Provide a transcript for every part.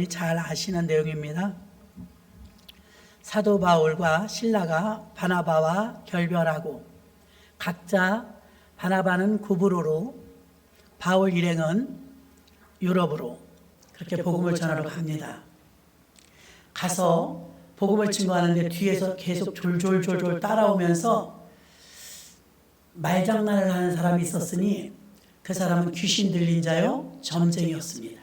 잘 아시는 내용입니다. 사도 바울과 실라가 바나바와 결별하고 각자 바나바는 구브로로 바울 일행은 유럽으로 그렇게 복음을 전하러 갑니다. 가서 복음을 증거하는데 뒤에서 계속 졸졸 따라오면서 말장난을 하는 사람이 있었으니 그 사람은 귀신 들린 자요 점쟁이였습니다.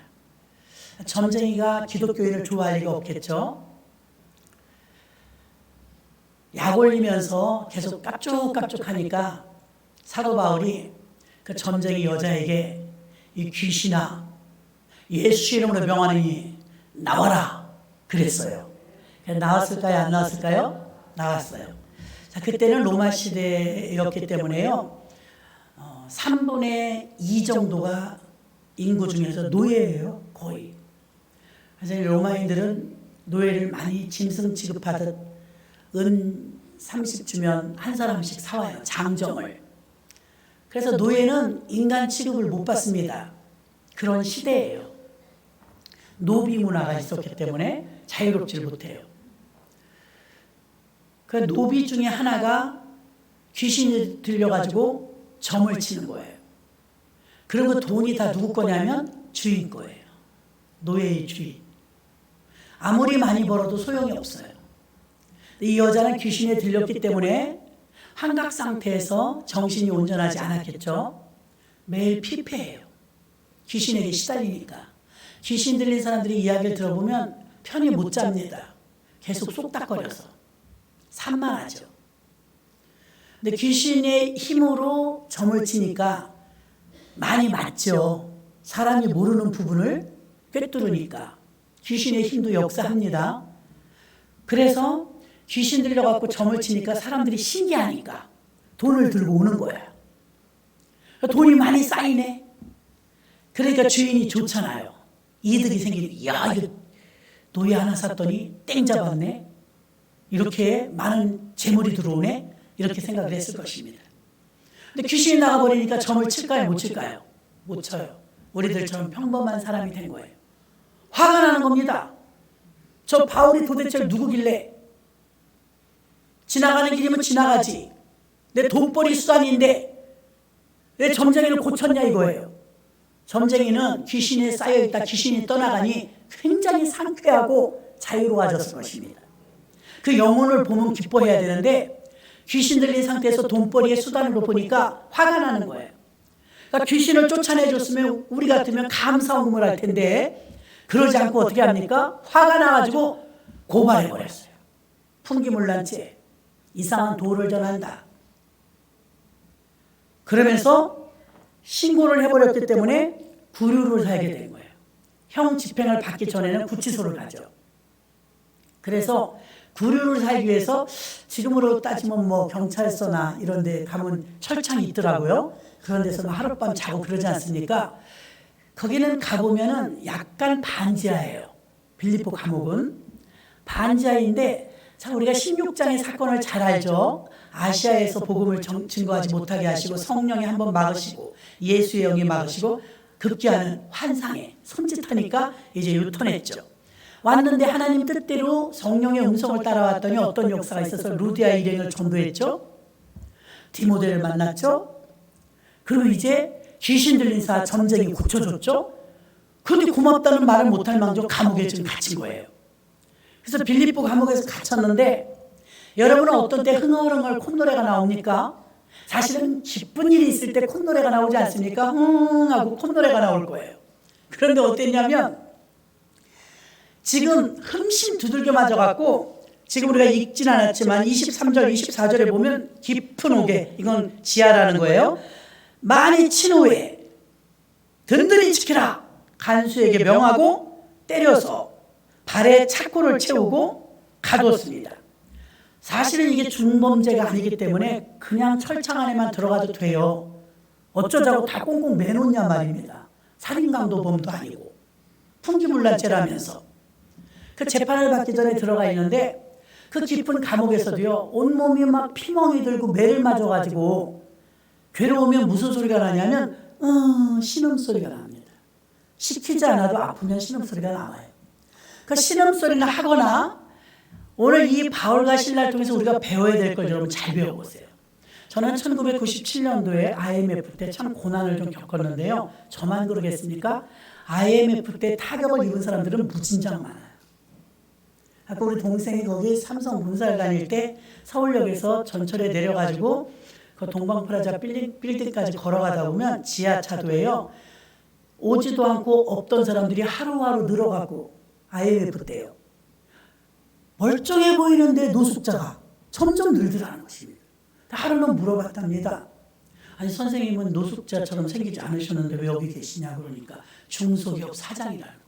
점쟁이가 기독교인을 좋아할 리가 없겠죠. 약 올리면서 계속 깝죽깝죽하니까 사도 바울이 그 점쟁이 여자에게 이 귀신아 예수 이름으로 명하니 나와라 그랬어요. 나왔을까요? 안 나왔을까요? 나왔어요. 자, 그때는 로마 시대였기 때문에요. 3분의 2 정도가 인구 중에서 노예예요. 거의. 그래서 로마인들은 노예를 많이 짐승 취급하듯 은 30주면 한 사람씩 사와요. 장정을. 그래서 노예는 인간 취급을 못 받습니다. 그런 시대예요. 노비 문화가 있었기 때문에 자유롭지 못해요. 그 노비 중에 하나가 귀신이 들려가지고 점을 치는 거예요. 그리고 돈이 다 누구 거냐면 주인 거예요. 노예의 주인. 아무리 많이 벌어도 소용이 없어요. 이 여자는 귀신에 들렸기 때문에 환각 상태에서 정신이 온전하지 않았겠죠. 매일 피폐해요. 귀신에게 시달리니까. 귀신 들린 사람들이 이야기를 들어보면 편히 못 잡니다. 계속 쏙닥거려서. 산만하죠. 근데 귀신의 힘으로 점을 치니까 많이 맞죠. 사람이 모르는 부분을 꿰뚫으니까. 귀신의 힘도 역사합니다. 그래서 귀신 들려갖고 점을 치니까 사람들이 신기하니까 돈을 들고 오는 거야. 돈이 많이 쌓이네. 그러니까 주인이 좋잖아요. 이득이 생기니까 야 이거 노예 하나 샀더니 땡 잡았네. 이렇게 많은 재물이 들어오네. 이렇게 생각을 했을 것입니다. 근데 귀신이 나가버리니까 점을 칠까요? 못 칠까요? 못 쳐요. 우리들처럼 평범한 사람이 된 거예요. 화가 나는 겁니다. 저 바울이 도대체 누구길래 지나가는 길이면 지나가지. 내 돈벌이 수단인데 왜 점쟁이를 고쳤냐 이거예요. 점쟁이는 귀신에 쌓여있다 귀신이 떠나가니 굉장히 상쾌하고 자유로워졌을 것입니다. 그 영혼을 보면 기뻐해야 되는데 귀신 들린 상태에서 돈벌이의 수단으로 보니까 화가 나는 거예요. 그러니까 귀신을 쫓아내줬으면 우리 같으면 감사음을 할 텐데 그러지 않고 어떻게 합니까? 화가 나가지고 고발해버렸어요. 풍기물난죄, 이상한 도를 전한다. 그러면서 신고를 해버렸기 때문에 구류를 살게 된 거예요. 형 집행을 받기 전에는 구치소를 가죠. 그래서 구류를 살기 위해서 지금으로 따지면 뭐 경찰서나 이런 데 가면 철창이 있더라고요. 그런 데서 하룻밤 자고 그러지 않습니까? 거기는 가보면은 약간 반지하예요. 빌립보 감옥은. 반지하인데, 참 우리가 16장의 사건을 잘 알죠. 아시아에서 복음을 증거하지 못하게 하시고 성령이 한번 막으시고 예수의 영이 막으시고 급기야는 환상에 손짓하니까 이제 유턴했죠. 왔는데 하나님 뜻대로 성령의 음성을 따라왔더니 어떤 역사가 있어서 루디아 일행을 전도했죠. 디모데를 만났죠. 그리고 이제 귀신 들린 사 점쟁이 고쳐줬죠. 그런데 고맙다는 말을 못할 망정 감옥에 지금 갇힌 거예요. 그래서 빌립보 감옥에서 갇혔는데 여러분은 어떤 때 흥얼흥얼 콧노래가 나옵니까? 사실은 기쁜 일이 있을 때 콧노래가 나오지 않습니까? 하고 콧노래가 나올 거예요. 그런데 어땠냐면 지금 흠씬 두들겨 맞아갖고 지금 우리가 읽진 않았지만 23절 24절에 보면 깊은 옥에 이건 지하라는 거예요. 많이 친 후에 든든히 지키라 간수에게 명하고 때려서 발에 착고를 채우고 가두었습니다. 사실은 이게 중범죄가 아니기 때문에 그냥 철창 안에만 들어가도 돼요. 어쩌자고 다 꽁꽁 매놓냐 말입니다. 살인강도범도 아니고 풍기물난죄라면서 그 재판을 받기 전에 들어가 있는데 그 깊은 감옥에서도요 온몸이 막 피멍이 들고 매를 맞아가지고 괴로우면 무슨 소리가 나냐면 신음소리가 납니다. 시키지 않아도 아프면 신음소리가 나와요. 그 신음소리를 하거나 오늘 이 바울과 신라를 통해서 우리가 배워야 될 걸 여러분 잘 배워보세요. 저는 1997년도에 IMF 때 참 고난을 좀 겪었는데요. 저만 그러겠습니까? IMF 때 타격을 입은 사람들은 무진장 많아요. 아까 우리 동생이 거기 삼성 본사를 다닐 때 서울역에서 전철에 내려가지고 그 동방프라자 빌딩까지 걸어가다 보면 지하차도에요. 오지도 않고 없던 사람들이 하루하루 늘어가고 IMF 때요. 멀쩡해 보이는데 노숙자가 점점 늘더라는 것입니다. 하루는 물어봤답니다. 아니 선생님은 노숙자처럼 생기지 않으셨는데 왜 여기 계시냐 그러니까 중소기업 사장이라는 거예요.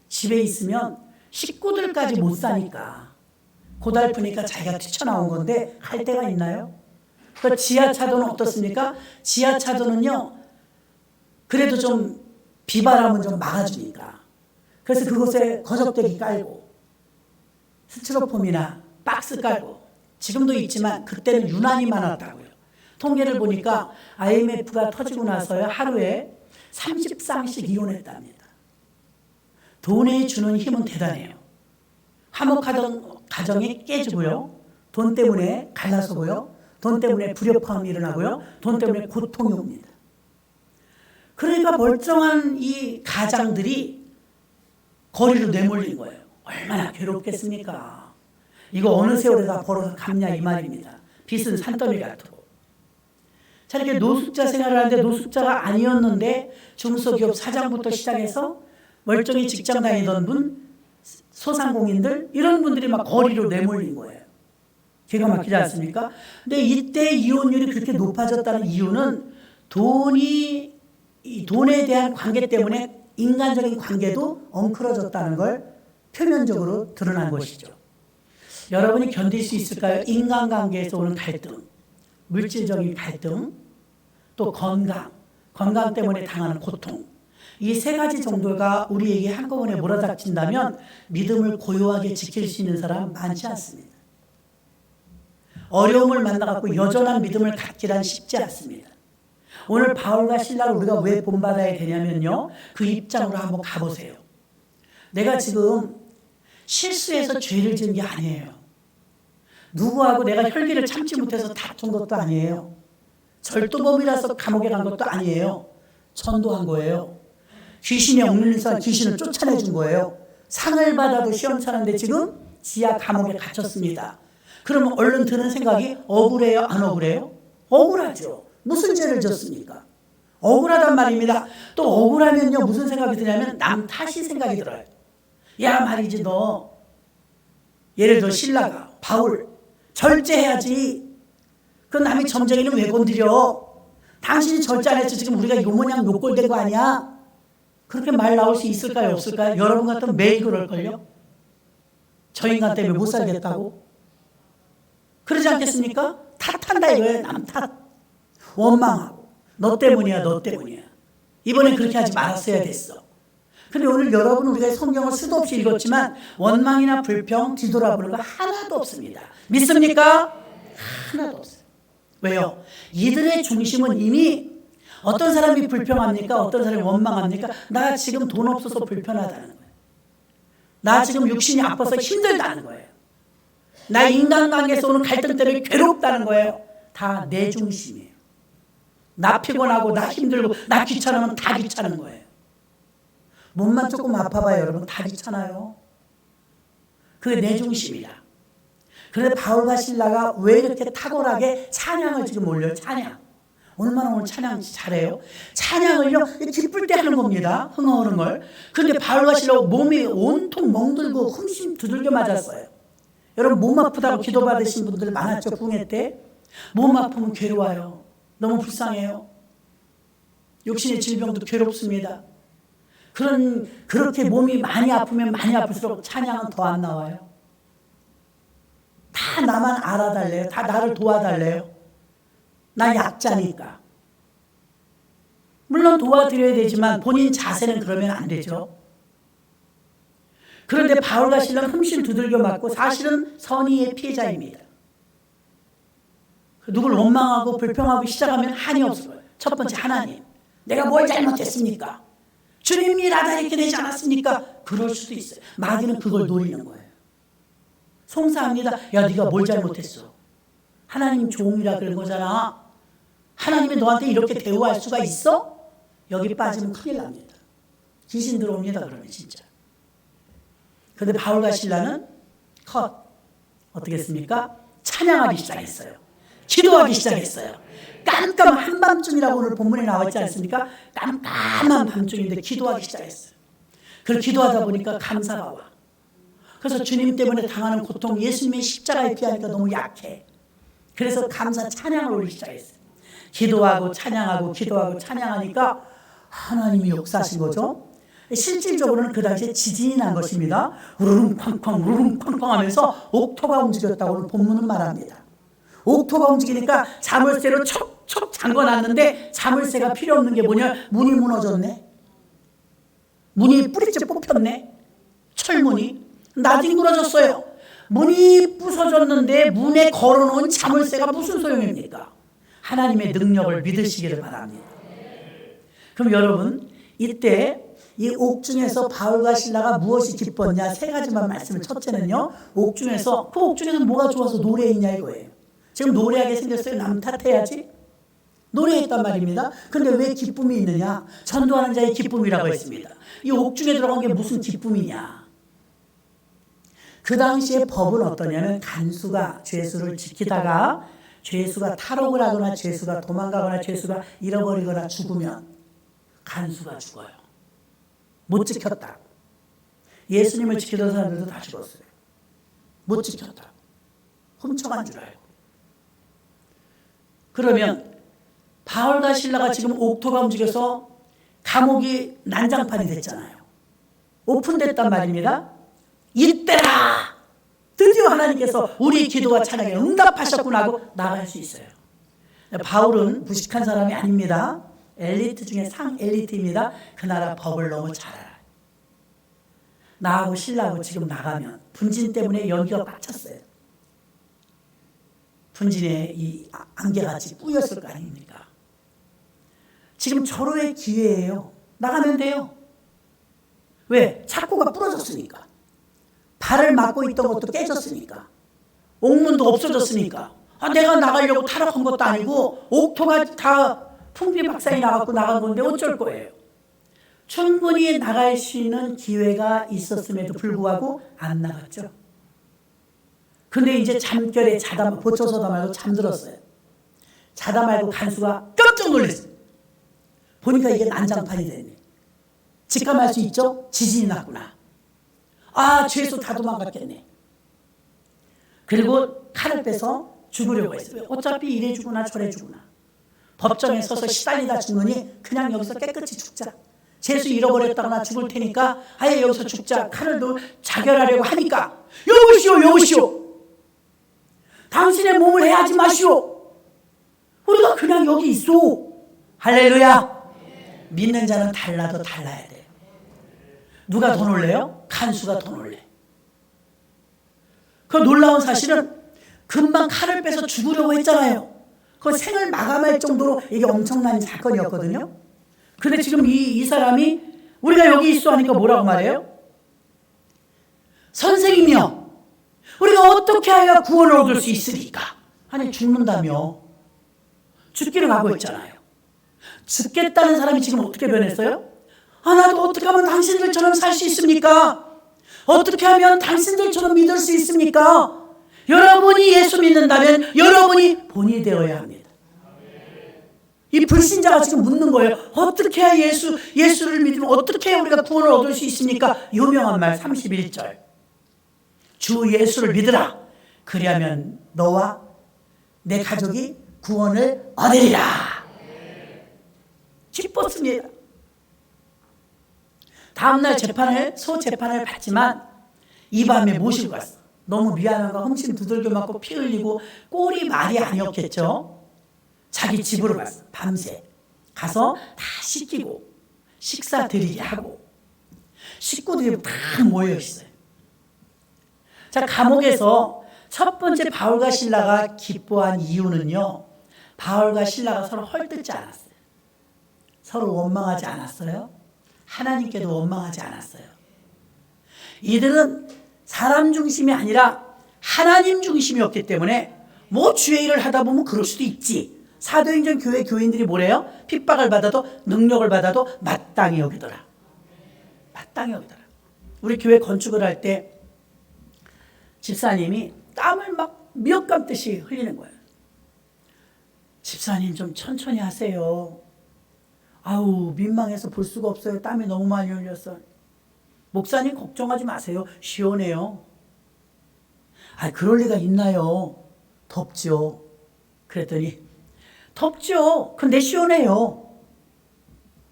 집에 있으면 식구들까지 못 사니까 고달프니까 자기가 뛰쳐나온 건데 할 데가 있나요? 그 지하차도는 어떻습니까? 지하차도는요 그래도 좀 비바람은 좀 막아주니까 그래서 그곳에 거적대기 깔고 스티로폼이나 박스 깔고 지금도 있지만 그때는 유난히 많았다고요. 통계를 보니까 IMF가 터지고 나서야 하루에 30쌍씩 이혼했답니다. 돈이 주는 힘은 대단해요. 화목하던 가정이 깨지고요. 돈 때문에 갈라서고요. 돈 때문에 불협화음이 일어나고요. 돈 때문에 고통이 옵니다. 그러니까 멀쩡한 이 가장들이 거리로 내몰린 거예요. 얼마나 괴롭겠습니까? 이거 어느 세월에 다 벌어서 갚냐 이 말입니다. 빚은 산더미 같도록. 자, 이렇게 노숙자 생활을 하는데 노숙자가 아니었는데 중소기업 사장부터 시작해서 멀쩡히 직장 다니던 분, 소상공인들 이런 분들이 막 거리로 내몰린 거예요. 기가 막히지 않습니까? 근데 이때 이혼율이 그렇게 높아졌다는 이유는 돈에 대한 관계 때문에 인간적인 관계도 엉클어졌다는 걸 표면적으로 드러난 것이죠. 여러분이 견딜 수 있을까요? 인간관계에서 오는 갈등, 물질적인 갈등, 또 건강 때문에 당하는 고통. 이 세 가지 정도가 우리에게 한꺼번에 몰아닥친다면 믿음을 고요하게 지킬 수 있는 사람 많지 않습니다. 어려움을 만나갖고 여전한 믿음을 갖기란 쉽지 않습니다. 오늘 바울과 신라를 우리가 왜 본받아야 되냐면요. 그 입장으로 한번 가보세요. 내가 지금 실수해서 죄를 지은 게 아니에요. 누구하고 내가 혈기를 참지 못해서 다툰 것도 아니에요. 절도범이라서 감옥에 간 것도 아니에요. 전도한 거예요. 귀신이 얽매인 사람 귀신을 쫓아내준 거예요. 상을 받아도 시험차는데 지금 지하 감옥에 갇혔습니다. 그러면 얼른 드는 생각이 억울해요? 안 억울해요? 억울하죠. 무슨 죄를 졌습니까? 억울하단 말입니다. 또 억울하면요 무슨 생각이 드냐면 남 탓이 생각이 들어요. 야 말이지 너 예를 들어 신라가 바울 절제해야지. 그 남이 점쟁이는 왜 건드려? 당신이 절제 안 해서 지금 우리가 요 모양 요꼴된 거 아니야? 그렇게 말 나올 수 있을까요? 없을까요? 여러분 같으면 매일 그럴걸요? 저 인간 때문에 못 살겠다고? 그러지 않겠습니까? 탓한다 이거예요. 남 탓. 원망하고 너 때문이야 너 때문이야. 이번엔 그렇게 하지 말았어야 됐어. 근데 오늘 여러분 우리가 성경을 수도 없이 읽었지만 원망이나 불평 뒤돌아보는 거 하나도 없습니다. 믿습니까? 하나도 없어요. 왜요? 이들의 중심은 이미 어떤 사람이 불평합니까? 어떤 사람이 원망합니까? 나 지금 돈 없어서 불편하다는 거예요. 나 지금 육신이 아파서 힘들다는 거예요. 나 인간관계에서 오는 갈등 때문에 괴롭다는 거예요. 다 내 중심이에요. 나 피곤하고 나 힘들고 나 귀찮으면 다 귀찮은 거예요. 몸만 조금 아파봐요 여러분. 다 귀찮아요. 그게 내 중심이다. 그런데 바울과 신라가 왜 이렇게 탁월하게 찬양을 지금 올려요? 찬양. 얼마나 오늘 찬양 잘해요? 찬양을요 기쁠 때 하는 겁니다. 흥얼흥얼 걸. 그런데 바울과 신라가 몸이 온통 멍들고 흠씬 두들겨 맞았어요. 여러분 몸 아프다고 기도 받으신 분들 많았죠. 붕해 때. 몸 아프면 괴로워요. 너무 불쌍해요. 육신의 질병도 괴롭습니다. 그렇게 몸이 많이 아프면 많이 아플수록 찬양은 더 안 나와요. 다 나만 알아달래요. 다 나를 도와달래요. 나 약자니까. 물론 도와드려야 되지만 본인 자세는 그러면 안 되죠. 그런데 바울과 신라는 흠씬 두들겨 맞고 사실은 선의의 피해자입니다. 누굴 원망하고 불평하고 시작하면 한이 없어요. 첫 번째 하나님. 내가 뭘 잘못했습니까? 주님이 일하다 이렇게 되지 않았습니까? 그럴 수도 있어요. 마귀는 그걸 노리는 거예요. 송사합니다. 야, 네가 뭘 잘못했어? 하나님 종이라 그런 거잖아. 하나님이 너한테 이렇게 대우할 수가 있어? 여기 빠지면 큰일 납니다. 귀신 들어옵니다. 그러면 진짜. 그런데 바울과 실라는 어떻게 했습니까? 찬양하기 시작했어요. 기도하기 시작했어요. 깜깜한 한밤중이라고 오늘 본문에 나와 있지 않습니까? 깜깜한 밤중인데 기도하기 시작했어요. 그걸 기도하다 보니까 감사가 와. 그래서 주님 때문에 당하는 고통, 예수님의 십자가에 비하니까 너무 약해. 그래서 감사 찬양을 올리기 시작했어요. 기도하고 찬양하고 기도하고 찬양하니까 하나님이 역사하신 거죠. 실질적으로는 그 당시에 지진이 난 것입니다. 우르릉 쾅쾅 우르릉 쾅쾅 하면서 옥토가 움직였다고 본문은 말합니다. 옥토가 움직이니까 자물쇠로 촉촉 잠궈놨는데 자물쇠가 필요 없는 게 뭐냐? 문이 무너졌네. 문이 뿌리째 뽑혔네. 철문이 나뒹굴어졌어요. 문이 부서졌는데 문에 걸어놓은 자물쇠가 무슨 소용입니까? 하나님의 능력을 믿으시기를 바랍니다. 그럼 여러분, 이때 이 옥중에서 바울과 실라가 무엇이 기뻤냐? 세 가지만 말씀을. 첫째는요, 옥중에서, 그 옥중에서 뭐가 좋아서 노래했냐 이거예요. 지금 노래하게 생겼어요. 남 탓해야지? 노래했단 말입니다. 그런데 왜 기쁨이 있느냐? 전도하는 자의 기쁨이라고 했습니다. 이 옥중에 들어간 게 무슨 기쁨이냐? 그 당시의 법은 어떠냐면, 간수가 죄수를 지키다가 죄수가 탈옥을 하거나 죄수가 도망가거나 죄수가 잃어버리거나 죽으면 간수가 죽어요. 못 지켰다. 예수님을 지키던 사람들도 다 죽었어요. 못 지켰다. 훔쳐간 줄 알고. 그러면 바울과 실라가 지금 옥토가 움직여서 감옥이 난장판이 됐잖아요. 오픈됐단 말입니다. 이때라! 드디어 하나님께서 우리 기도와 찬양에 응답하셨구나 하고 나갈 수 있어요. 바울은 무식한 사람이 아닙니다. 엘리트 중에 상 엘리트입니다. 그 나라 법을 너무 잘 알아요. 나하고 신라하고 지금 나가면 분진 때문에 연기가 꽉 찼어요. 분진에 이 안개같이 뿌였을 거 아닙니까? 지금 절호의 기회예요. 나가면 돼요. 왜? 착고가 부러졌으니까. 발을 막고 있던 것도 깨졌으니까. 옥문도 없어졌으니까. 내가 나가려고 타락한 것도 아니고 옥토가 다 풍비박산이 나갖고 나간 건데 어쩔 거예요. 충분히 나갈 수 있는 기회가 있었음에도 불구하고 안 나갔죠. 근데 이제 잠결에 보초서다 말고 잠들었어요. 자다 말고 간수가 깜짝 놀랐어요. 보니까 이게 난장판이 됐네. 직감할 수 있죠? 지진이 났구나. 죄수 다 도망갔겠네. 그리고 칼을 빼서 죽으려고 했어요. 어차피 이래 죽으나 저래 죽으나. 법정에 서서 시달리다 죽느니 그냥 여기서 깨끗이 죽자. 죄수 잃어버렸다거나 죽을 테니까 아예 여기서 죽자. 칼을 자결하려고 하니까 여보시오. 당신의 몸을 해하지 마시오. 우리가 그냥 여기 있어. 할렐루야. 믿는 자는 달라도 달라야 돼요. 누가 더 놀래요? 간수가 더 놀래. 그 놀라운 사실은 금방 칼을 빼서 죽으려고 했잖아요. 그 생을 마감할 정도로 이게 엄청난 사건이었거든요. 근데 지금 이 사람이 우리가 여기 있어 하니까 뭐라고 말해요? 선생이며 우리가 어떻게 해야 구원을 얻을 수 있으니까? 아니 죽는다며. 죽기를 각오했잖아요. 죽겠다는 사람이 지금 어떻게 변했어요? 나도 어떻게 하면 당신들처럼 살 수 있습니까? 어떻게 하면 당신들처럼 믿을 수 있습니까? 여러분이 예수 믿는다면 여러분이 본이 되어야 합니다. 이 불신자가 지금 묻는 거예요. 어떻게 해야 예수를 믿으면 어떻게 해야 우리가 구원을 얻을 수 있습니까? 유명한 말 31절. 주 예수를 믿으라. 그리하면 너와 내 가족이 구원을 얻으리라. 기뻤습니다. 다음날 소재판을 받지만 이 밤에 모시고 갔어. 너무 미안한가 흠씬 두들겨 맞고 피 흘리고 꼴이 말이 아니었겠죠. 자기 집으로 갔어. 밤새 가서 다 씻기고 식사 드리게 하고 식구들이 다 모여 있어요. 자, 감옥에서 첫 번째 바울과 실라가 기뻐한 이유는요, 바울과 실라가 서로 헐뜯지 않았어요. 서로 원망하지 않았어요. 하나님께도 원망하지 않았어요. 이들은 사람 중심이 아니라 하나님 중심이었기 때문에 뭐 주의 일을 하다 보면 그럴 수도 있지. 사도행전 교회 교인들이 뭐래요? 핍박을 받아도 능력을 받아도 마땅히 여기더라. 마땅히 여기더라. 우리 교회 건축을 할 때 집사님이 땀을 막 미역 감듯이 흘리는 거예요. 집사님 좀 천천히 하세요. 아우 민망해서 볼 수가 없어요. 땀이 너무 많이 흘렸어. 목사님 걱정하지 마세요. 시원해요. 아 그럴 리가 있나요? 덥죠. 그랬더니 덥죠. 근데 시원해요.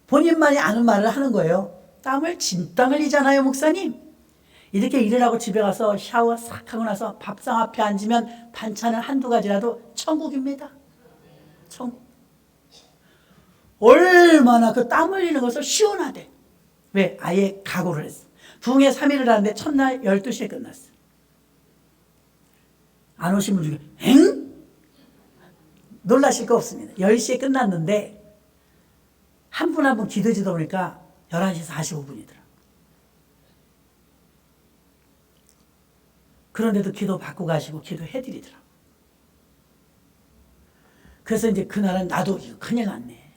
본인만이 아는 말을 하는 거예요. 땀을 진땀 흘리잖아요, 목사님. 이렇게 일을 하고 집에 가서 샤워 싹 하고 나서 밥상 앞에 앉으면 반찬은 한두 가지라도 천국입니다. 천국. 얼마나 그 땀 흘리는 것을 시원하대. 왜? 아예 각오를 했어. 부흥회 3일을 하는데 첫날 12시에 끝났어. 안 오신 분 중에 엥? 놀라실 거 없습니다. 10시에 끝났는데 한 분 한 분 기도지다 보니까 11시 45분이더라. 그런데도 기도 받고 가시고 기도해드리더라. 그래서 이제 그날은 나도 큰일 났네.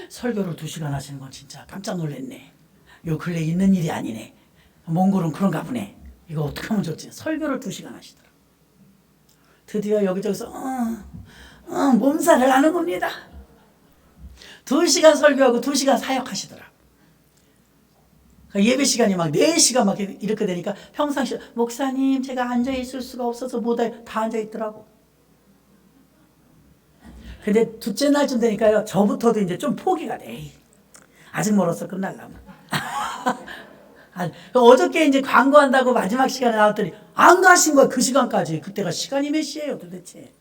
설교를 2시간 하시는 건 진짜 깜짝 놀랐네. 요 근래 있는 일이 아니네. 몽골은 그런가 보네. 이거 어떻게 하면 좋지? 설교를 2시간 하시더라. 드디어 여기저기서 몸살을 하는 겁니다. 2시간 설교하고 2시간 사역하시더라. 예배 시간이 막 4시간 막 이렇게 되니까 평상시에 목사님 제가 앉아있을 수가 없어서 못해. 다 앉아있더라고. 근데 둘째 날쯤 되니까요 저부터도 이제 좀 포기가 돼. 에이, 아직 멀었어 끝나려면. 어저께 이제 광고한다고 마지막 시간에 나왔더니 안 가신 거야 그 시간까지. 그때가 시간이 몇 시예요 도대체.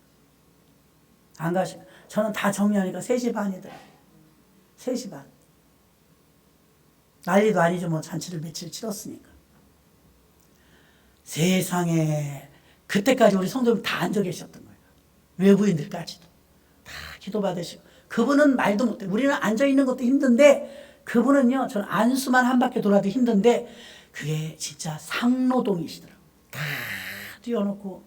안 가신 거야. 저는 다 정리하니까 3시 반이더라고요. 3시 반. 난리도 아니죠. 뭐 잔치를 며칠 치렀으니까. 세상에 그때까지 우리 성도님 다 앉아 계셨던 거예요. 외부인들까지도 다 기도 받으시고. 그분은 말도 못해. 우리는 앉아 있는 것도 힘든데 그분은요. 저는 안수만 한 바퀴 돌아도 힘든데 그게 진짜 상노동이시더라고요. 다 뛰어놓고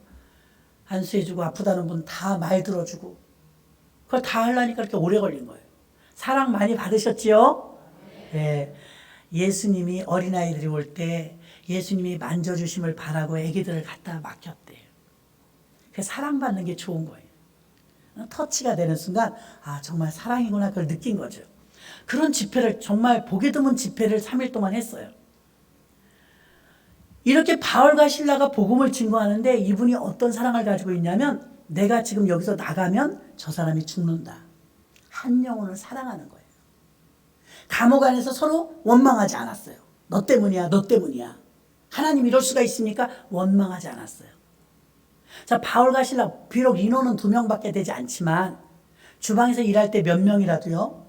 안수해주고 아프다는 분 다 말 들어주고 그걸 다 하려니까 이렇게 오래 걸린 거예요. 사랑 많이 받으셨지요? 네. 예수님이 어린아이들이 올 때 예수님이 만져주심을 바라고 애기들을 갖다 맡겼대요. 그래서 사랑받는 게 좋은 거예요. 터치가 되는 순간 아 정말 사랑이구나 그걸 느낀 거죠. 그런 집회를 정말 보기 드문 집회를 3일 동안 했어요. 이렇게 바울과 실라가 복음을 증거하는데 이분이 어떤 사랑을 가지고 있냐면 내가 지금 여기서 나가면 저 사람이 죽는다. 한 영혼을 사랑하는 거예요. 감옥 안에서 서로 원망하지 않았어요. 너 때문이야, 너 때문이야. 하나님 이럴 수가 있습니까? 원망하지 않았어요. 자, 바울과 실라 비록 인원은 2명밖에 되지 않지만 주방에서 일할 때 몇 명이라도요.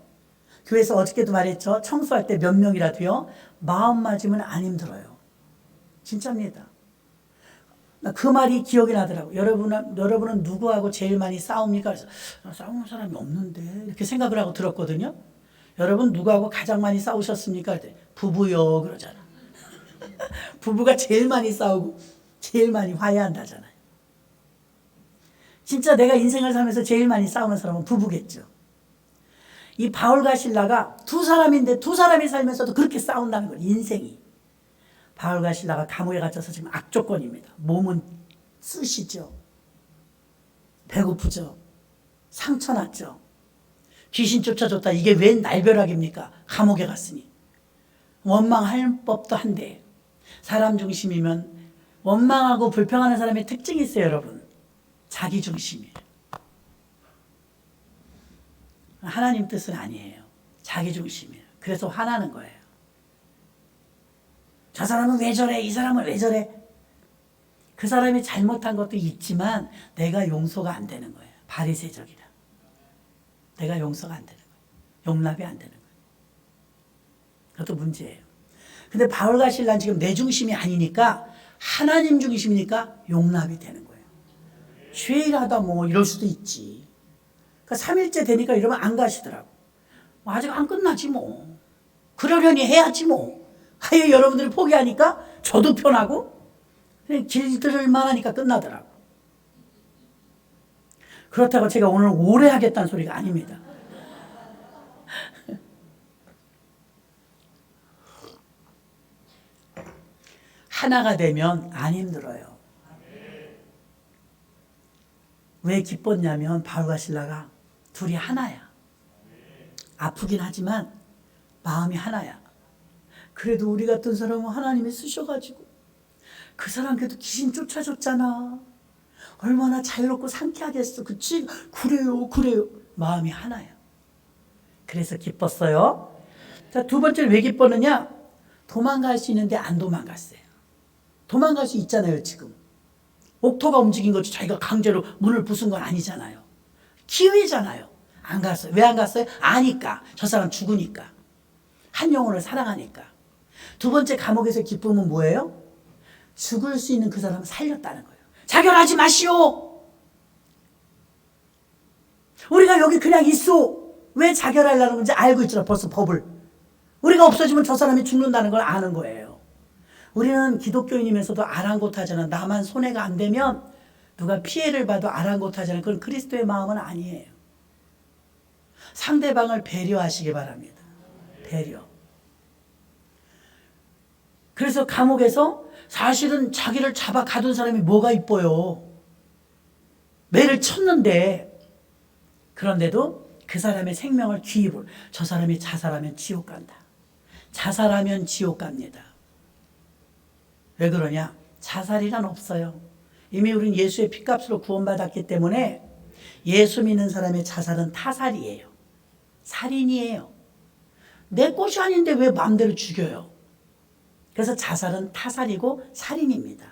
교회에서 어저께도 말했죠. 청소할 때 몇 명이라도요. 마음 맞으면 안 힘들어요. 진짜입니다. 그 말이 기억이 나더라고요. 여러분은 누구하고 제일 많이 싸웁니까? 그래서 싸우는 사람이 없는데 이렇게 생각을 하고 들었거든요. 여러분 누구하고 가장 많이 싸우셨습니까? 부부요 그러잖아. 부부가 제일 많이 싸우고 제일 많이 화해한다잖아요. 진짜 내가 인생을 살면서 제일 많이 싸우는 사람은 부부겠죠. 이 바울과 실라가 두 사람인데 두 사람이 살면서도 그렇게 싸운다는 걸 인생이. 바울과 실라가 감옥에 갇혀서 지금 악조건입니다. 몸은 쓰시죠. 배고프죠. 상처났죠. 귀신 쫓아줬다. 이게 웬 날벼락입니까? 감옥에 갔으니. 원망할 법도 한데 사람 중심이면 원망하고 불평하는 사람의 특징이 있어요. 여러분. 자기 중심이에요. 하나님 뜻은 아니에요. 자기 중심이에요. 그래서 화나는 거예요. 저 사람은 왜 저래? 이 사람은 왜 저래? 그 사람이 잘못한 것도 있지만 내가 용서가 안 되는 거예요. 바리새적이라. 내가 용서가 안 되는 거예요. 용납이 안 되는 거예요. 그것도 문제예요. 근데 바울과 실라는 지금 내 중심이 아니니까 하나님 중심이니까 용납이 되는 거예요. 죄일하다 뭐 이럴 수도 있지. 그러니까 3일째 되니까 이러면 안 가시더라고. 뭐 아직 안 끝나지 뭐. 그러려니 해야지 뭐. 하여 여러분들이 포기하니까 저도 편하고 그냥 길들을만 하니까 끝나더라고. 그렇다고 제가 오늘 오래 하겠다는 소리가 아닙니다. 하나가 되면 안 힘들어요. 왜 기뻤냐면 바울과 실라가 둘이 하나야. 아프긴 하지만 마음이 하나야. 그래도 우리 같은 사람은 하나님이 쓰셔가지고 그 사람 그래도 귀신 쫓아줬잖아. 얼마나 자유롭고 상쾌하겠어. 그치? 그래요. 마음이 하나야. 그래서 기뻤어요. 자, 두 번째는 왜 기뻤느냐? 도망갈 수 있는데 안 도망갔어요. 도망갈 수 있잖아요, 지금. 옥토가 움직인 거지 자기가 강제로 문을 부순 건 아니잖아요. 기회잖아요. 안 갔어요. 왜 안 갔어요? 아니까. 저 사람 죽으니까. 한 영혼을 사랑하니까. 두 번째 감옥에서 기쁨은 뭐예요? 죽을 수 있는 그 사람을 살렸다는 거예요. 자결하지 마시오. 우리가 여기 그냥 있어. 왜 자결하려는 건지 알고 있잖아, 벌써 법을. 우리가 없어지면 저 사람이 죽는다는 걸 아는 거예요. 우리는 기독교인이면서도 아랑곳하잖아. 나만 손해가 안 되면 누가 피해를 봐도 아랑곳하잖아. 그건 그리스도의 마음은 아니에요. 상대방을 배려하시기 바랍니다. 배려. 그래서 감옥에서 사실은 자기를 잡아 가둔 사람이 뭐가 이뻐요. 매를 쳤는데 그런데도 그 사람의 생명을 기입을. 저 사람이 자살하면 지옥 간다. 자살하면 지옥 갑니다. 왜 그러냐? 자살이란 없어요. 이미 우리는 예수의 피값으로 구원받았기 때문에 예수 믿는 사람의 자살은 타살이에요. 살인이에요. 내 것이 아닌데 왜 마음대로 죽여요? 그래서 자살은 타살이고 살인입니다.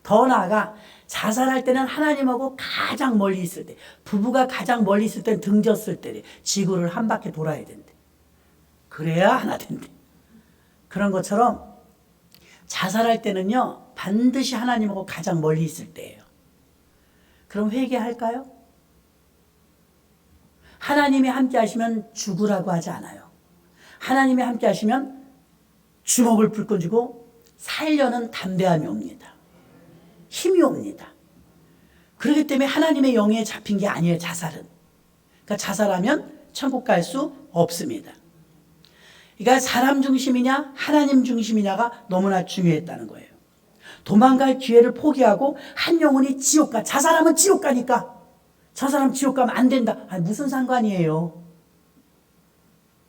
더 나아가 자살할 때는 하나님하고 가장 멀리 있을 때, 부부가 가장 멀리 있을 때 등졌을 때 지구를 한 바퀴 돌아야 된대. 그래야 하나 된대. 그런 것처럼 자살할 때는요, 반드시 하나님하고 가장 멀리 있을 때예요. 그럼 회개할까요? 하나님이 함께 하시면 죽으라고 하지 않아요. 하나님이 함께 하시면 주먹을 불끈 쥐고 살려는 담대함이 옵니다. 힘이 옵니다. 그렇기 때문에 하나님의 영에 잡힌 게 아니에요, 자살은. 그러니까 자살하면 천국 갈 수 없습니다. 그러니까 사람 중심이냐 하나님 중심이냐가 너무나 중요했다는 거예요. 도망갈 기회를 포기하고 한 영혼이 지옥 가. 자살하면 지옥 가니까 저 사람 지옥 가면 안 된다. 아니, 무슨 상관이에요.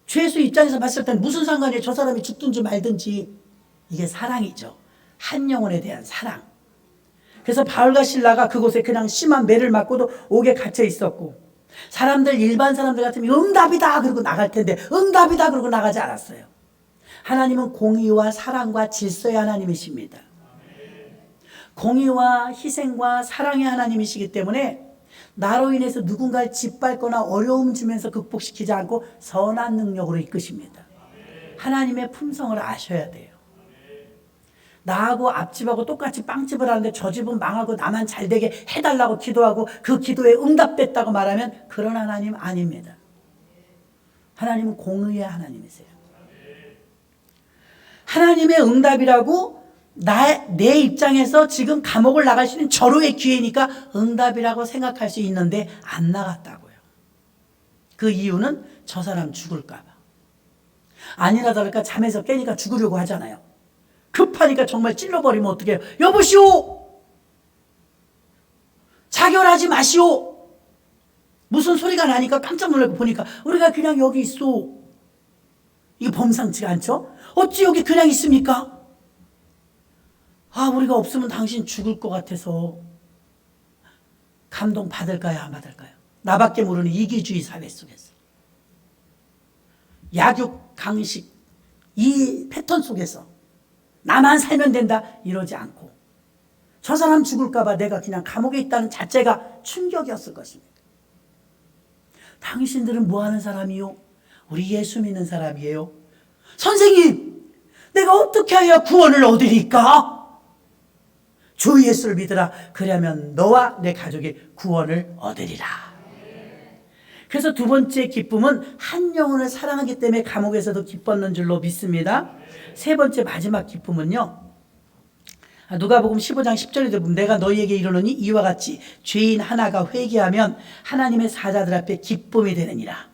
죄수 입장에서 봤을 땐 무슨 상관이에요. 저 사람이 죽든지 말든지. 이게 사랑이죠. 한 영혼에 대한 사랑. 그래서 바울과 실라가 그곳에 그냥 심한 매를 맞고도 옥에 갇혀 있었고, 사람들, 일반 사람들 같으면 응답이다 그러고 나갈 텐데 응답이다 그러고 나가지 않았어요. 하나님은 공의와 사랑과 질서의 하나님이십니다. 공의와 희생과 사랑의 하나님이시기 때문에 나로 인해서 누군가를 짓밟거나 어려움 주면서 극복시키지 않고 선한 능력으로 이끄십니다. 하나님의 품성을 아셔야 돼요. 나하고 앞집하고 똑같이 빵집을 하는데 저 집은 망하고 나만 잘되게 해달라고 기도하고 그 기도에 응답됐다고 말하면 그런 하나님 아닙니다. 하나님은 공의의 하나님이세요. 하나님의 응답이라고 내 입장에서 지금 감옥을 나갈 수 있는 절호의 기회니까 응답이라고 생각할 수 있는데 안 나갔다고요. 그 이유는 저 사람 죽을까 봐. 아니라 다를까 잠에서 깨니까 죽으려고 하잖아요. 급하니까 정말 찔러버리면 어떡해요. 여보시오, 자결하지 마시오. 무슨 소리가 나니까 깜짝 놀라고 보니까 우리가 그냥 여기 있어. 이게 범상치가 않죠? 어찌 여기 그냥 있습니까? 아, 우리가 없으면 당신 죽을 것 같아서. 감동 받을까요, 안 받을까요? 나밖에 모르는 이기주의 사회 속에서, 약육 강식 이 패턴 속에서 나만 살면 된다 이러지 않고, 저 사람 죽을까 봐 내가 그냥 감옥에 있다는 자체가 충격이었을 것입니다. 당신들은 뭐 하는 사람이요? 우리 예수 믿는 사람이에요. 선생님, 내가 어떻게 해야 구원을 얻으리까? 주 예수를 믿으라. 그러면 너와 내 가족이 구원을 얻으리라. 그래서 두 번째 기쁨은 한 영혼을 사랑하기 때문에 감옥에서도 기뻤는 줄로 믿습니다. 세 번째 마지막 기쁨은요. 누가복음 15장 10절에도 보면 내가 너희에게 이르노니 이와 같이 죄인 하나가 회개하면 하나님의 사자들 앞에 기쁨이 되느니라.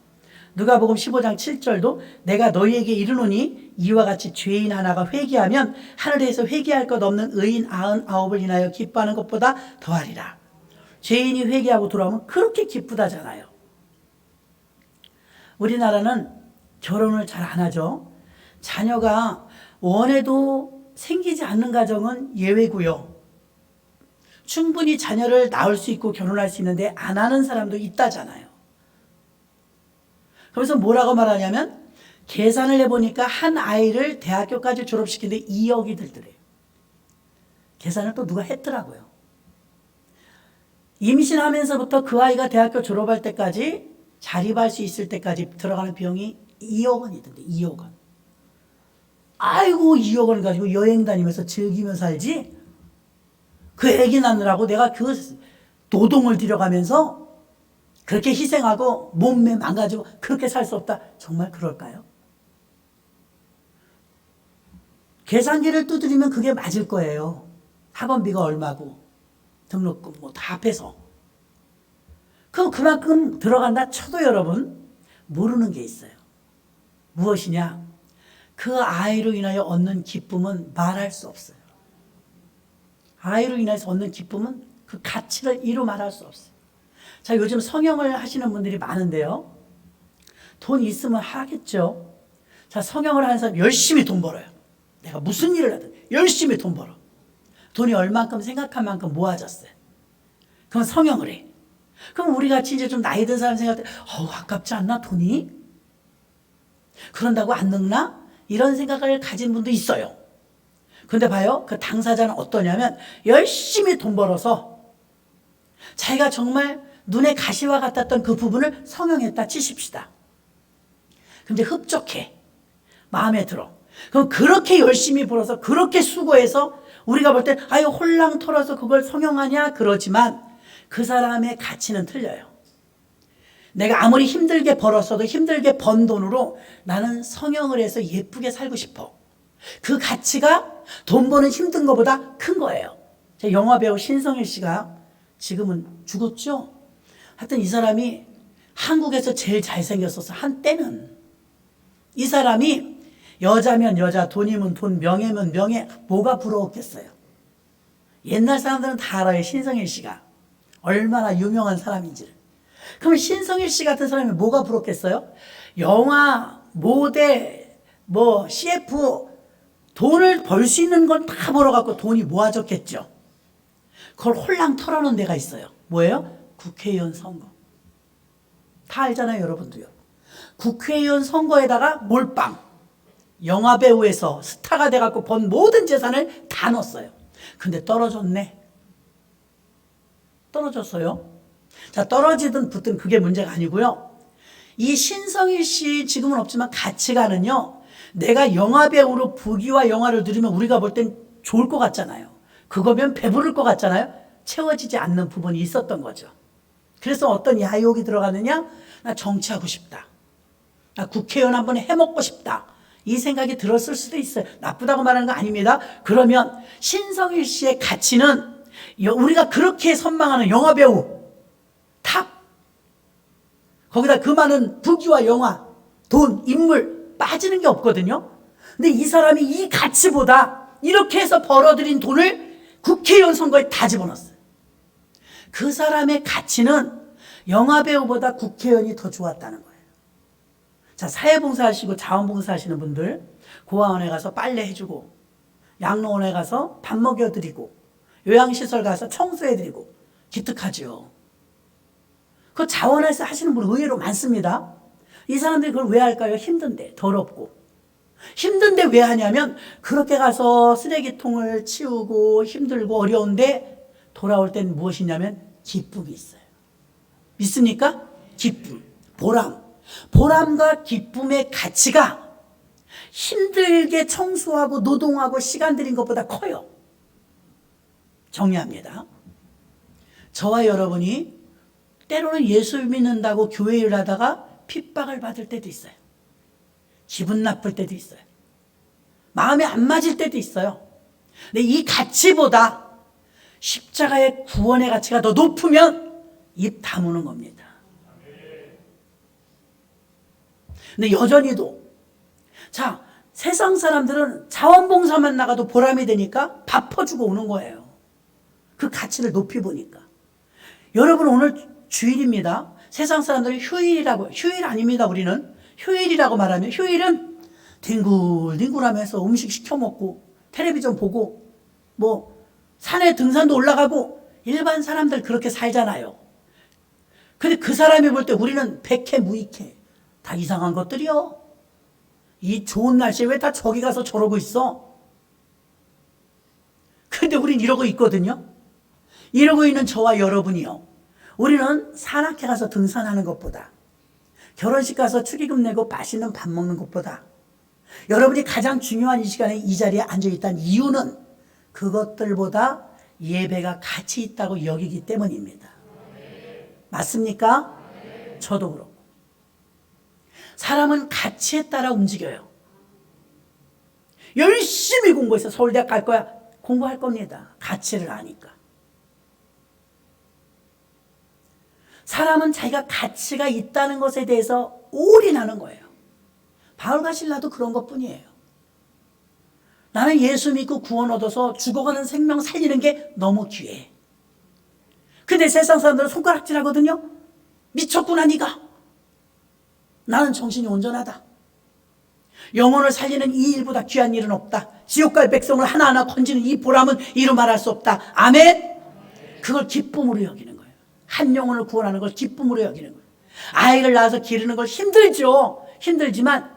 누가복음 15장 7절도 내가 너희에게 이르노니 이와 같이 죄인 하나가 회개하면 하늘에서 회개할 것 없는 의인 99을 인하여 기뻐하는 것보다 더하리라. 죄인이 회개하고 돌아오면 그렇게 기쁘다잖아요. 우리나라는 결혼을 잘 안 하죠. 자녀가 원해도 생기지 않는 가정은 예외고요. 충분히 자녀를 낳을 수 있고 결혼할 수 있는데 안 하는 사람도 있다잖아요. 그래서 뭐라고 말하냐면 계산을 해보니까 한 아이를 대학교까지 졸업시키는데 2억이 들더래요. 계산을 또 누가 했더라고요. 임신하면서부터 그 아이가 대학교 졸업할 때까지 자립할 수 있을 때까지 들어가는 비용이 2억 원이던데 2억 원. 아이고 2억 원 가지고 여행 다니면서 즐기며 살지. 그 애기 낳느라고 내가 그 노동을 들여가면서 그렇게 희생하고 몸매 망가지고 그렇게 살 수 없다. 정말 그럴까요? 계산기를 두드리면 그게 맞을 거예요. 학원비가 얼마고 등록금 뭐 다 합해서. 그럼 그만큼 들어간다 쳐도 여러분 모르는 게 있어요. 무엇이냐? 그 아이로 인하여 얻는 기쁨은 말할 수 없어요. 아이로 인해서 얻는 기쁨은 그 가치를 이루 말할 수 없어요. 자, 요즘 성형을 하시는 분들이 많은데요. 돈 있으면 하겠죠. 자, 성형을 하는 사람 열심히 돈 벌어요. 내가 무슨 일을 하든 열심히 돈 벌어. 돈이 얼만큼 생각한 만큼 모아졌어요. 그럼 성형을 해. 그럼 우리 같이 이제 좀 나이 든 사람 생각할 때, 아깝지 않나 돈이? 그런다고 안 늙나? 이런 생각을 가진 분도 있어요. 근데 봐요. 그 당사자는 어떠냐면 열심히 돈 벌어서 자기가 정말 눈에 가시와 같았던 그 부분을 성형했다 치십시다. 근데 흡족해. 마음에 들어. 그럼 그렇게 열심히 벌어서 그렇게 수고해서 우리가 볼 때 아유 홀랑 털어서 그걸 성형하냐 그러지만 그 사람의 가치는 틀려요. 내가 아무리 힘들게 벌었어도 힘들게 번 돈으로 나는 성형을 해서 예쁘게 살고 싶어. 그 가치가 돈 버는 힘든 것보다 큰 거예요. 영화배우 신성일 씨가 지금은 죽었죠. 하여튼 이 사람이 한국에서 제일 잘생겼어서 한때는 이 사람이 여자면 여자, 돈이면 돈, 명예면 명예, 뭐가 부러웠겠어요. 옛날 사람들은 다 알아요. 신성일 씨가 얼마나 유명한 사람인지를. 그럼 신성일 씨 같은 사람이 뭐가 부럽겠어요? 영화, 모델, 뭐 CF 돈을 벌 수 있는 건 다 벌어갖고 돈이 모아졌겠죠. 그걸 홀랑 털어놓은 데가 있어요. 뭐예요? 국회의원 선거. 다 알잖아요, 여러분도요. 국회의원 선거에다가 몰빵. 영화배우에서 스타가 돼갖고 번 모든 재산을 다 넣었어요. 근데 떨어졌네. 떨어졌어요. 자, 떨어지든 붙든 그게 문제가 아니고요. 이 신성일 씨 지금은 없지만 가치관은요. 내가 영화배우로 부귀와 영화를 누리면 우리가 볼 땐 좋을 것 같잖아요. 그거면 배부를 것 같잖아요. 채워지지 않는 부분이 있었던 거죠. 그래서 어떤 야욕이 들어가느냐? 나 정치하고 싶다. 나 국회의원 한번 해먹고 싶다. 이 생각이 들었을 수도 있어요. 나쁘다고 말하는 거 아닙니다. 그러면 신성일 씨의 가치는 우리가 그렇게 선망하는 영화배우 탑. 거기다 그 많은 부귀와 영화, 돈, 인물 빠지는 게 없거든요. 근데 이 사람이 이 가치보다 이렇게 해서 벌어들인 돈을 국회의원 선거에 다 집어넣었어요. 그 사람의 가치는 영화배우보다 국회의원이 더 좋았다는 거예요. 자, 사회봉사 하시고 자원봉사 하시는 분들 고아원에 가서 빨래 해주고 양로원에 가서 밥 먹여드리고 요양시설 가서 청소해드리고 기특하죠. 그 자원에서 하시는 분 의외로 많습니다. 이 사람들이 그걸 왜 할까요? 힘든데, 더럽고. 힘든데 왜 하냐면 그렇게 가서 쓰레기통을 치우고 힘들고 어려운데 돌아올 땐 무엇이냐면 기쁨이 있어요. 믿습니까? 기쁨, 보람. 보람과 기쁨의 가치가 힘들게 청소하고 노동하고 시간 들인 것보다 커요. 정리합니다. 저와 여러분이 때로는 예수 믿는다고 교회 일을 하다가 핍박을 받을 때도 있어요. 기분 나쁠 때도 있어요. 마음에 안 맞을 때도 있어요. 근데 이 가치보다 십자가의 구원의 가치가 더 높으면 입 다무는 겁니다. 근데 여전히도 자, 세상 사람들은 자원봉사만 나가도 보람이 되니까 밥 퍼주고 오는 거예요. 그 가치를 높이 보니까. 여러분 오늘 주일입니다. 세상 사람들은 휴일 아닙니다. 우리는 휴일이라고 말하면 휴일은 뒹굴뒹굴하면서 음식 시켜 먹고 텔레비전 보고 뭐 산에 등산도 올라가고 일반 사람들 그렇게 살잖아요. 근데 그 사람이 볼 때 우리는 백해 무익해. 다 이상한 것들이요. 이 좋은 날씨에 왜 다 저기 가서 저러고 있어? 근데 우린 이러고 있거든요. 이러고 있는 저와 여러분이요. 우리는 산악회 가서 등산하는 것보다 결혼식 가서 축의금 내고 맛있는 밥 먹는 것보다 여러분이 가장 중요한 이 시간에 이 자리에 앉아있다는 이유는 그것들보다 예배가 가치 있다고 여기기 때문입니다. 맞습니까? 저도 그렇고. 사람은 가치에 따라 움직여요. 열심히 공부해서 서울대학 갈 거야. 공부할 겁니다. 가치를 아니까. 사람은 자기가 가치가 있다는 것에 대해서 올인하는 거예요. 바울과 실라도 그런 것뿐이에요. 나는 예수 믿고 구원 얻어서 죽어가는 생명 살리는 게 너무 귀해. 근데 세상 사람들은 손가락질하거든요. 미쳤구나 네가. 나는 정신이 온전하다. 영혼을 살리는 이 일보다 귀한 일은 없다. 지옥 갈 백성을 하나하나 건지는 이 보람은 이루 말할 수 없다. 아멘. 그걸 기쁨으로 여기는 거예요. 한 영혼을 구원하는 걸 기쁨으로 여기는 거예요. 아이를 낳아서 기르는 걸 힘들죠. 힘들지만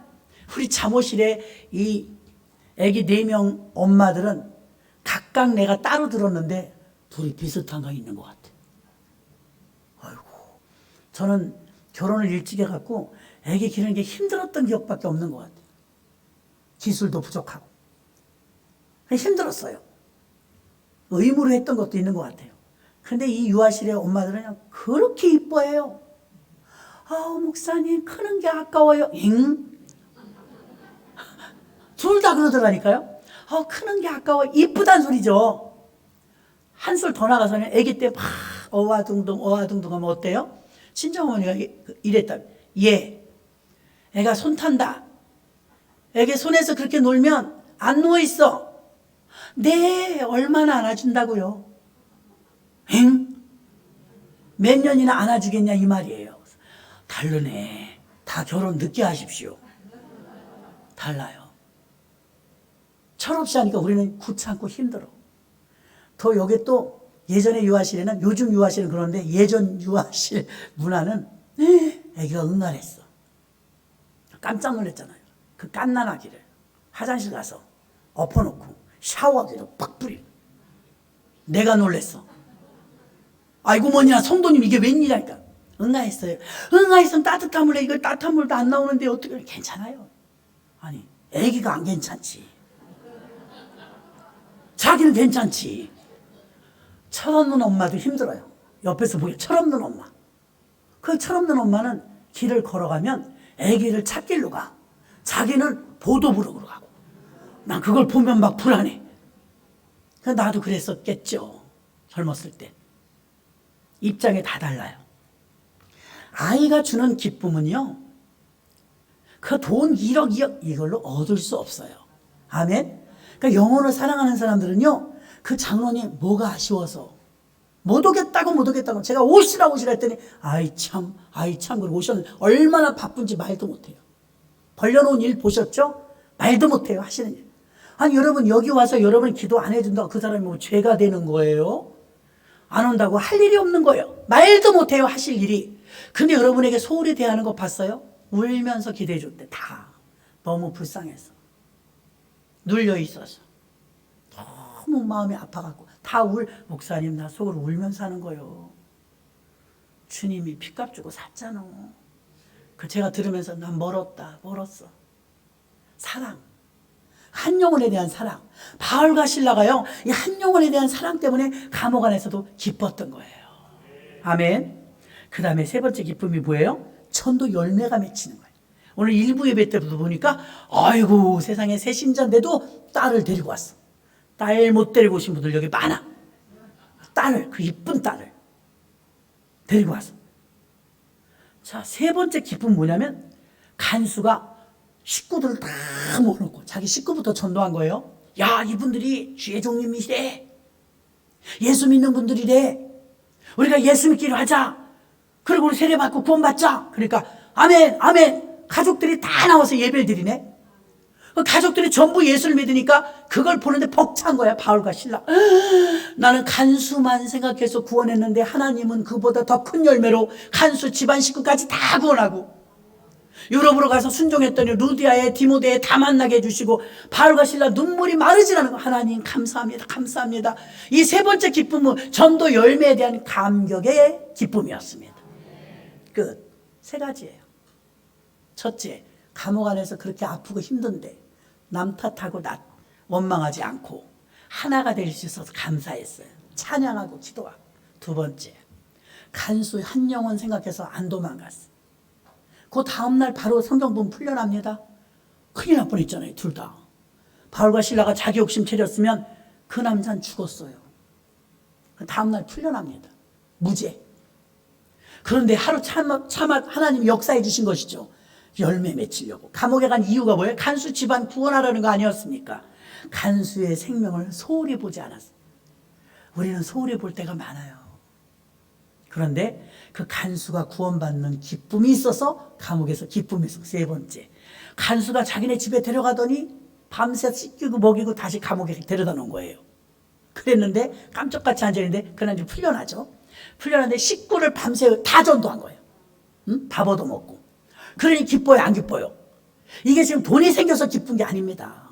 우리 잠옷실에 이 애기 4명 엄마들은 각각 내가 따로 들었는데 둘이 비슷한 거 있는 것 같아. 아이고, 저는 결혼을 일찍 해갖고 애기 기르는 게 힘들었던 기억밖에 없는 것 같아요. 기술도 부족하고. 힘들었어요. 의무로 했던 것도 있는 것 같아요. 근데 이 유아실의 엄마들은 그냥 그렇게 이뻐해요. 아우, 목사님, 크는 게 아까워요. 잉? 둘 다 그러더라니까요. 크는 게 아까워. 이쁘단 소리죠. 한술 더 나가서는 애기 때 막 어와둥둥 하면 어때요? 친정어머니가 이랬다. 애가 손 탄다. 애기 손에서 그렇게 놀면 안 누워있어. 네, 얼마나 안아준다고요? 엥? 몇 년이나 안아주겠냐 이 말이에요. 다르네. 다 결혼 늦게 하십시오. 달라요. 철없이 하니까 우리는 귀찮고 힘들어. 더 여기 또 예전의 유아실에는, 요즘 유아실은 그런데 예전 유아실 문화는 애기가 응가했어. 깜짝 놀랐잖아요. 그 갓난아기를 화장실 가서 엎어놓고 샤워기로 팍 뿌리고. 내가 놀랬어. 아이고 뭐냐 성도님 이게 웬일이니까. 응가했어요. 응가했으면 따뜻한 물에 이거 따뜻한 물도 안 나오는데 어떻게. 괜찮아요. 아니 애기가 안 괜찮지. 자기는 괜찮지. 철없는 엄마도 힘들어요. 옆에서 보기 철없는 엄마. 그 철없는 엄마는 길을 걸어가면 애기를 찾길로 가. 자기는 보도부록으로 가고. 난 그걸 보면 막 불안해. 나도 그랬었겠죠. 젊었을 때. 입장이 다 달라요. 아이가 주는 기쁨은요. 그 돈 1억 2억 이걸로 얻을 수 없어요. 아멘. 그러니까 영혼을 사랑하는 사람들은요. 그 장로님 뭐가 아쉬워서 못 오겠다고 제가 오시라 했더니 아이 참 그러고 오셨는데 얼마나 바쁜지 말도 못해요. 벌려놓은 일 보셨죠? 말도 못해요. 하시는 일. 아니 여러분 여기 와서 여러분 기도 안 해준다고 그 사람이 뭐 죄가 되는 거예요? 안 온다고 할 일이 없는 거예요. 말도 못해요. 하실 일이. 근데 여러분에게 소홀히 대하는 거 봤어요? 울면서 기도해 줬대. 다 너무 불쌍해서 눌려 있어서 너무 마음이 아파갖고 다 목사님 나 속으로 울면서 하는 거예요. 주님이 핏값 주고 샀잖아. 그 제가 들으면서 난 멀었어. 사랑, 한 영혼에 대한 사랑. 바울과 실라가요 이 한 영혼에 대한 사랑 때문에 감옥 안에서도 기뻤던 거예요. 아멘. 그 다음에 세 번째 기쁨이 뭐예요? 전도 열매가 맺히는 거예요. 오늘 일부 예배 때도 보니까 아이고 세상에 새 신자인데도 딸을 데리고 왔어. 딸 못 데리고 오신 분들 여기 많아. 딸을, 그 이쁜 딸을 데리고 왔어. 자, 세 번째 기쁨은 뭐냐면 간수가 식구들을 다 모아놓고 자기 식구부터 전도한 거예요. 야, 이분들이 주의 종님이시래. 예수 믿는 분들이래. 우리가 예수 믿기로 하자. 그리고 우리 세례 받고 구원 받자. 그러니까 아멘 아멘. 가족들이 다 나와서 예배를 드리네. 가족들이 전부 예수를 믿으니까 그걸 보는데 벅찬 거야. 바울과 실라. 나는 간수만 생각해서 구원했는데 하나님은 그보다 더 큰 열매로 간수 집안 식구까지 다 구원하고, 유럽으로 가서 순종했더니 루디아에 디모데에 다 만나게 해주시고, 바울과 실라 눈물이 마르지 않는 거. 하나님 감사합니다 감사합니다. 이 세 번째 기쁨은 전도 열매에 대한 감격의 기쁨이었습니다. 끝. 세 가지예요. 첫째, 감옥 안에서 그렇게 아프고 힘든데 남 탓하고 원망하지 않고 하나가 될 수 있어서 감사했어요. 찬양하고 기도하고. 두 번째, 간수 한 영혼 생각해서 안 도망갔어요. 그 다음날 바로 성경본 풀려납니다. 큰일 날 뻔했잖아요. 둘 다. 바울과 실라가 자기 욕심 차렸으면 그 남자는 죽었어요. 그 다음날 풀려납니다. 무죄. 그런데 하루 참아 하나님이 역사해 주신 것이죠. 열매 맺히려고. 감옥에 간 이유가 뭐예요? 간수 집안 구원하라는 거 아니었습니까? 간수의 생명을 소홀히 보지 않았어요. 우리는 소홀히 볼 때가 많아요. 그런데 그 간수가 구원받는 기쁨이 있어서 감옥에서 기쁨이 있어. 세 번째, 간수가 자기네 집에 데려가더니 밤새 씻기고 먹이고 다시 감옥에 데려다 놓은 거예요. 그랬는데 깜짝같이 앉아있는데 그날 이제 풀려나죠. 풀려났는데 식구를 밤새 다 전도한 거예요. 응? 밥 얻어먹고. 그러니 기뻐요 안 기뻐요? 이게 지금 돈이 생겨서 기쁜 게 아닙니다.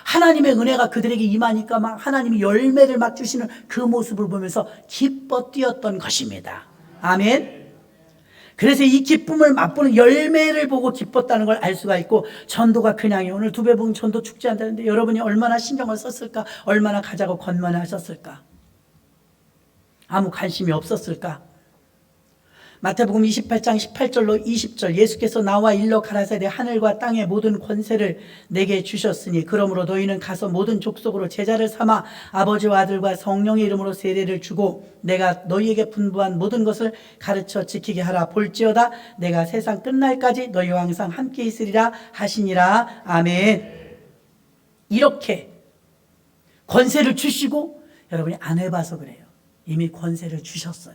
하나님의 은혜가 그들에게 임하니까 막 하나님이 열매를 막 주시는 그 모습을 보면서 기뻐 뛰었던 것입니다. 아멘. 그래서 이 기쁨을 맛보는 열매를 보고 기뻤다는 걸 알 수가 있고, 전도가 그냥이 오늘 두배봉 전도 축제 한다는데 여러분이 얼마나 신경을 썼을까? 얼마나 가자고 권면하셨을까? 아무 관심이 없었을까? 마태복음 28장 18절로 20절, 예수께서 나와 일러 가라사대 하늘과 땅의 모든 권세를 내게 주셨으니 그러므로 너희는 가서 모든 족속으로 제자를 삼아 아버지와 아들과 성령의 이름으로 세례를 주고 내가 너희에게 분부한 모든 것을 가르쳐 지키게 하라. 볼지어다 내가 세상 끝날까지 너희와 항상 함께 있으리라 하시니라. 아멘. 이렇게 권세를 주시고, 여러분이 안 해봐서 그래요. 이미 권세를 주셨어요.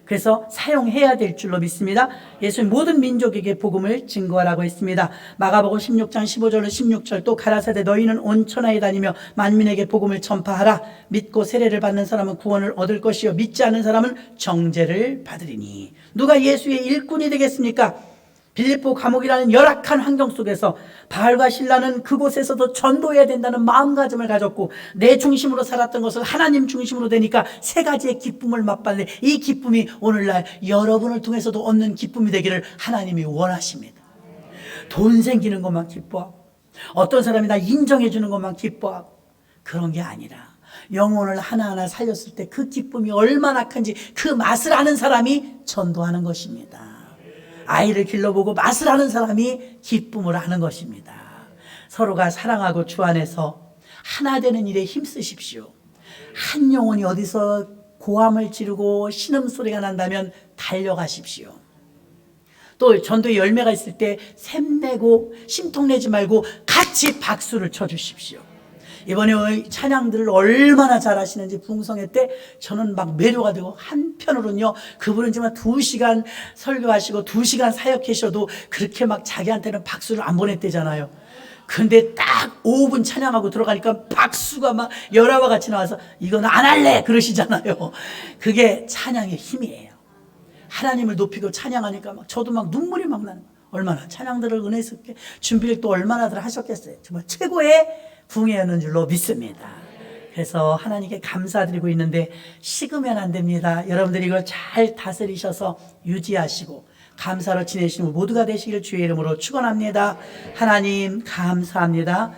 그래서 사용해야 될 줄로 믿습니다. 예수님 모든 민족에게 복음을 증거하라고 했습니다. 마가복음 16장 15절로 16절, 또 가라사대 너희는 온 천하에 다니며 만민에게 복음을 전파하라. 믿고 세례를 받는 사람은 구원을 얻을 것이요 믿지 않는 사람은 정죄를 받으리니. 누가 예수의 일꾼이 되겠습니까? 빌립보 감옥이라는 열악한 환경 속에서 바울과 실라는 그곳에서도 전도해야 된다는 마음가짐을 가졌고, 내 중심으로 살았던 것을 하나님 중심으로 되니까 세 가지의 기쁨을 맛봤네. 이 기쁨이 오늘날 여러분을 통해서도 얻는 기쁨이 되기를 하나님이 원하십니다. 돈 생기는 것만 기뻐하고, 어떤 사람이 나 인정해 주는 것만 기뻐하고, 그런 게 아니라 영혼을 하나하나 살렸을 때 그 기쁨이 얼마나 큰지 그 맛을 아는 사람이 전도하는 것입니다. 아이를 길러보고 맛을 아는 사람이 기쁨을 아는 것입니다. 서로가 사랑하고 주 안에서 하나 되는 일에 힘쓰십시오. 한 영혼이 어디서 고함을 지르고 신음소리가 난다면 달려가십시오. 또 전도의 열매가 있을 때 샘내고 심통내지 말고 같이 박수를 쳐주십시오. 이번에 찬양들을 얼마나 잘하시는지 붕성회 때 저는 막 매료가 되고, 한편으로는요 그분은 정말 2시간 설교하시고 2시간 사역하셔도 그렇게 막 자기한테는 박수를 안 보냈대잖아요. 근데 딱 5분 찬양하고 들어가니까 박수가 막 열화와 같이 나와서 이건 안 할래 그러시잖아요. 그게 찬양의 힘이에요. 하나님을 높이고 찬양하니까 막 저도 막 눈물이 막 나는 거예요. 얼마나 찬양들을 은혜스럽게 준비를 또 얼마나들 하셨겠어요. 정말 최고의 붕해하는 줄로 믿습니다. 그래서 하나님께 감사드리고 있는데 식으면 안 됩니다. 여러분들이 이걸 잘 다스리셔서 유지하시고 감사로 지내시는 모두가 되시길 주의 이름으로 축원합니다. 하나님 감사합니다.